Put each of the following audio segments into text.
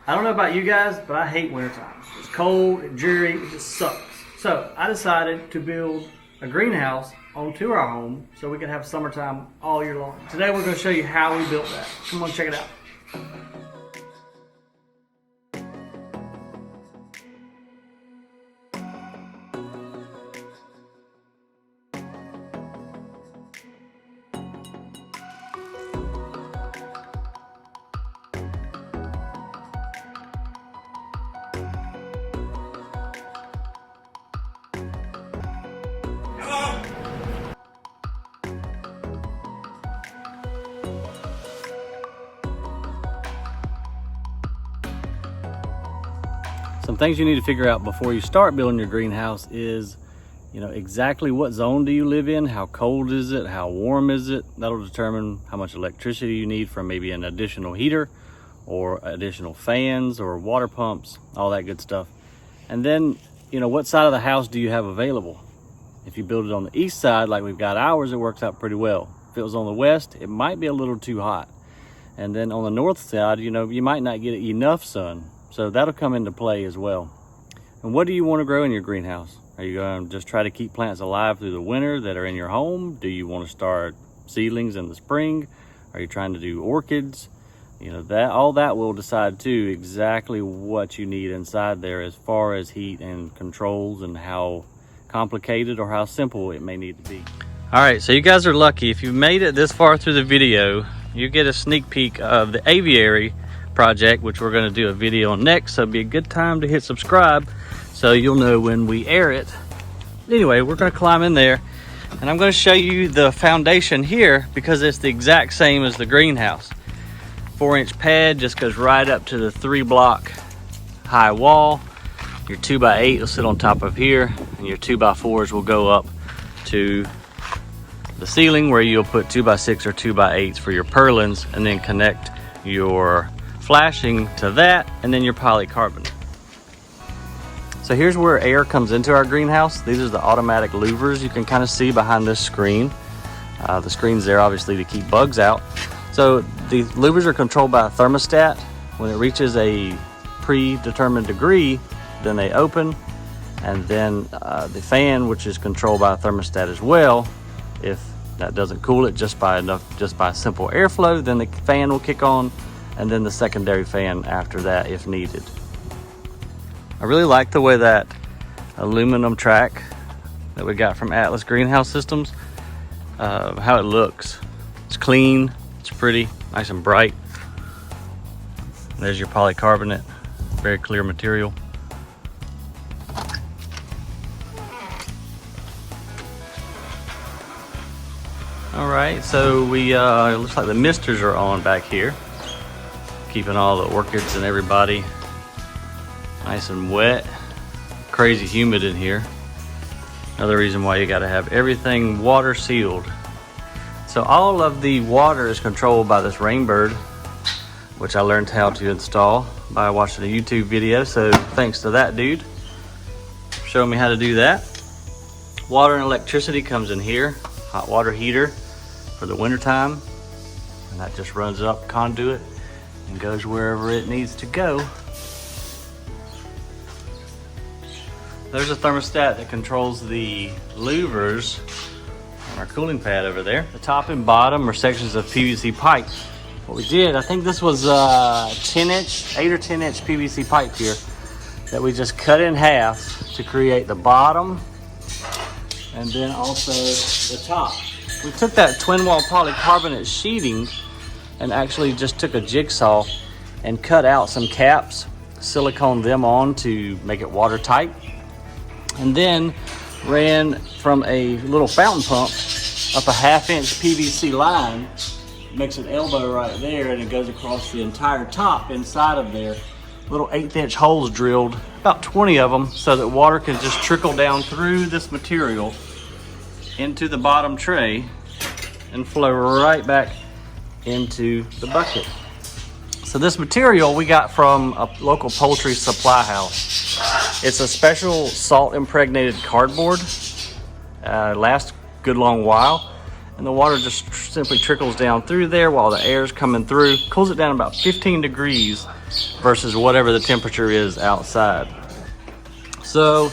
I don't know about you guys, but I hate wintertime. It's cold, it's dreary, it just sucks. So I decided to build a greenhouse onto our home so we can have summertime all year long. Today we're going to show you how we built that. Come on, check it out. Some things you need to figure out before you start building your greenhouse is, exactly what zone do you live in? How cold is it? How warm is it? That'll determine how much electricity you need from maybe an additional heater or additional fans or water pumps, all that good stuff. And then, what side of the house do you have available? If you build it on the east side, like we've got ours, it works out pretty well. If it was on the west, it might be a little too hot. And then on the north side, you might not get enough sun. So that'll come into play as well. And what do you want to grow in your greenhouse? Are you going to just try to keep plants alive through the winter that are in your home? Do you want to start seedlings in the spring? Are you trying to do orchids? All that will decide too exactly what you need inside there as far as heat and controls and how complicated or how simple it may need to be. All right, so you guys are lucky. If you made it this far through the video, you get a sneak peek of the aviary project, which we're going to do a video on next, so it'd be a good time to hit subscribe so you'll know when we air it. Anyway, we're going to climb in there and I'm going to show you the foundation here because it's the exact same as the greenhouse. 4-inch pad just goes right up to the 3-block high wall. Your 2x8 will sit on top of here and your 2x4s will go up to the ceiling where you'll put 2x6 or 2x8s for your purlins and then connect your flashing to that and then your polycarbonate. So here's where air comes into our greenhouse. These are the automatic louvers you can kind of see behind this screen. The screen's there obviously to keep bugs out. So the louvers are controlled by a thermostat. When it reaches a predetermined degree, then they open, and then the fan, which is controlled by a thermostat as well, if that doesn't cool it just by simple airflow, then the fan will kick on, and then the secondary fan after that if needed. I really like the way that aluminum track that we got from Atlas Greenhouse Systems, how it looks. It's clean, it's pretty, nice and bright. There's your polycarbonate, very clear material. All right, so it looks like the misters are on back here, keeping all the orchids and everybody nice and wet. Crazy humid in here. Another reason why you got to have everything water sealed. So all of the water is controlled by this Rainbird, which I learned how to install by watching a YouTube video. So thanks to that dude showing me how to do that. Water and electricity comes in here. Hot water heater for the winter time, and that just runs up conduit and goes wherever it needs to go. There's a thermostat that controls the louvers on our cooling pad over there. The top and bottom are sections of PVC pipe. What we did, I think this was 8 or 10 inch PVC pipe here that we just cut in half to create the bottom and then also the top. We took that twin wall polycarbonate sheeting and actually just took a jigsaw and cut out some caps, silicone them on to make it watertight, and then ran from a little fountain pump up a 1/2-inch PVC line, makes an elbow right there, and it goes across the entire top inside of there. Little 1/8-inch holes drilled, about 20 of them, so that water can just trickle down through this material into the bottom tray and flow right back into the bucket. So this material we got from a local poultry supply house. It's a special salt impregnated cardboard. Lasts a good long while, and the water just simply trickles down through there while the air is coming through. Cools it down about 15 degrees versus whatever the temperature is outside. So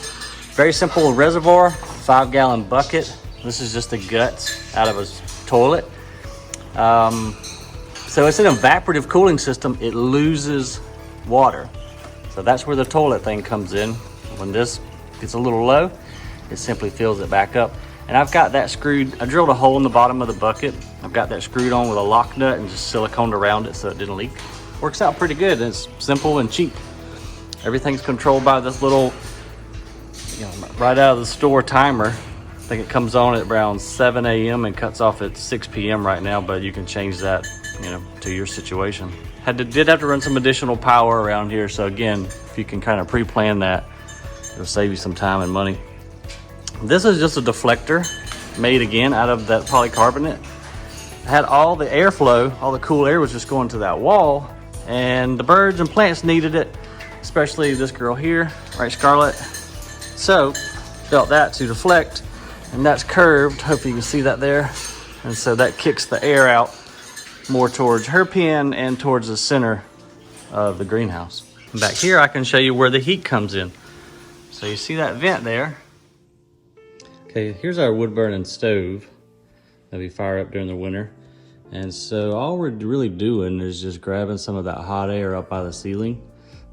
very simple reservoir, 5-gallon bucket. This is just the guts out of a toilet. So it's an evaporative cooling system. It loses water. So that's where the toilet thing comes in. When this gets a little low, it simply fills it back up. And I've got that screwed, I drilled a hole in the bottom of the bucket. I've got that screwed on with a lock nut and just siliconed around it so it didn't leak. Works out pretty good. It's simple and cheap. Everything's controlled by this little, right out of the store timer. I think it comes on at around 7 a.m. and cuts off at 6 p.m. right now, but you can change that, to your situation. Did have to run some additional power around here. So again, if you can kind of pre-plan that, it'll save you some time and money. This is just a deflector made again out of that polycarbonate. It had all the airflow, all the cool air was just going to that wall, and the birds and plants needed it, especially this girl here, right, Scarlett. So built that to deflect, and that's curved. Hopefully you can see that there. And so that kicks the air out more towards her pen and towards the center of the greenhouse. And back here, I can show you where the heat comes in. So you see that vent there. Okay, here's our wood burning stove that we fire up during the winter. And so all we're really doing is just grabbing some of that hot air up by the ceiling.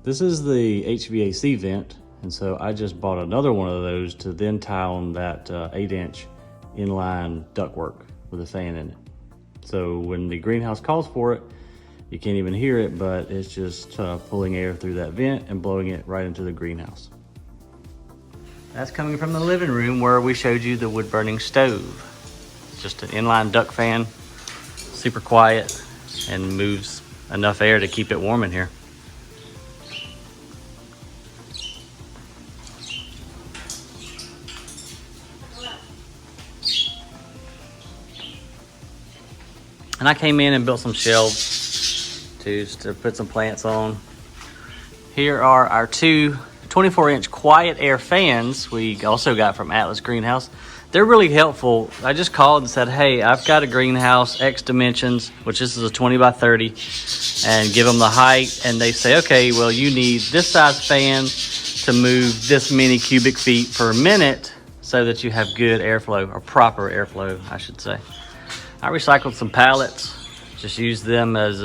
This is the HVAC vent. And so I just bought another one of those to then tie on that 8-inch inline ductwork with a fan in it. So when the greenhouse calls for it, you can't even hear it, but it's just pulling air through that vent and blowing it right into the greenhouse. That's coming from the living room where we showed you the wood burning stove. It's just an inline duct fan, super quiet, and moves enough air to keep it warm in here. And I came in and built some shelves to put some plants on. Here are our two 24-inch quiet air fans we also got from Atlas Greenhouse. They're really helpful. I just called and said, hey, I've got a greenhouse, X dimensions, which this is a 20 by 30, and give them the height. And they say, okay, well, you need this size fan to move this many cubic feet per minute so that you have good airflow, or proper airflow, I should say. I recycled some pallets, just used them as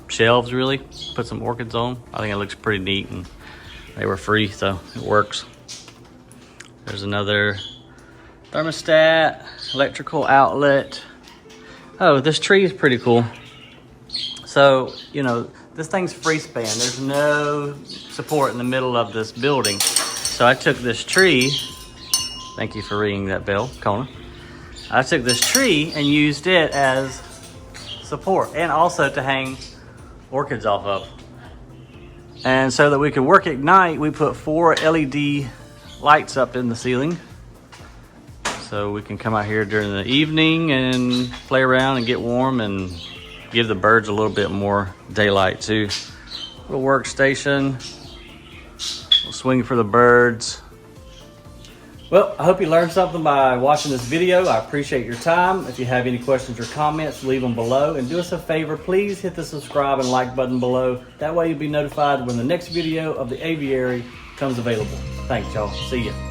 shelves really, put some orchids on. I think it looks pretty neat, and they were free, so it works. There's another thermostat, electrical outlet. Oh, this tree is pretty cool. So, this thing's free span. There's no support in the middle of this building. So I took this tree, thank you for ringing that bell, Kona. I took this tree and used it as support and also to hang orchids off of. And so that we could work at night, we put 4 LED lights up in the ceiling. So we can come out here during the evening and play around and get warm and give the birds a little bit more daylight too. Little workstation, little swing for the birds. Well, I hope you learned something by watching this video. I appreciate your time. If you have any questions or comments, leave them below. And do us a favor, please hit the subscribe and like button below. That way you'll be notified when the next video of the aviary comes available. Thanks, y'all. See ya.